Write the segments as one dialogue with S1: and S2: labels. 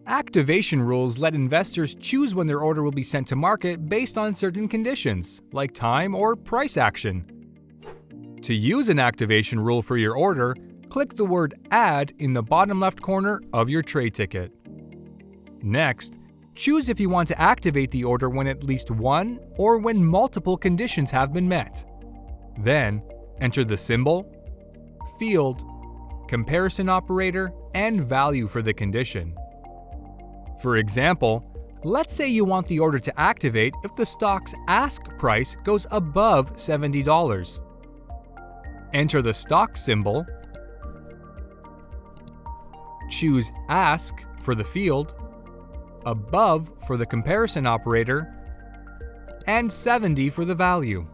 S1: Activation rules let investors choose when their order will be sent to market based on certain conditions, like time or price action. To use an activation rule for your order, click the word Add in the bottom left corner of your trade ticket. Next, choose if you want to activate the order when at least one or when multiple conditions have been met. Then, enter the symbol, field, comparison operator, and value for the condition. For example, let's say you want the order to activate if the stock's ask price goes above $70. Enter the stock symbol, choose Ask for the field, Above for the comparison operator, and 70 for the value.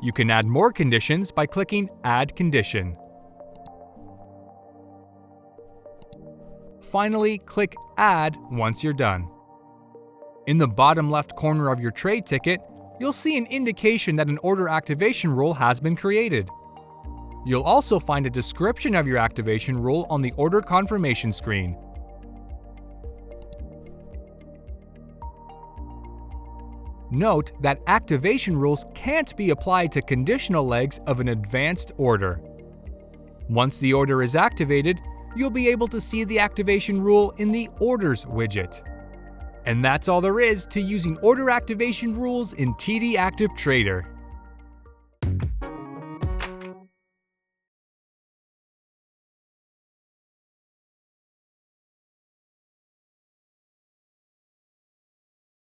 S1: You can add more conditions by clicking Add Condition. Finally, click Add once you're done. In the bottom left corner of your trade ticket, you'll see an indication that an order activation rule has been created. You'll also find a description of your activation rule on the order confirmation screen. Note that activation rules can't be applied to conditional legs of an advanced order. Once the order is activated, you'll be able to see the activation rule in the Orders widget. And that's all there is to using order activation rules in TD Active Trader.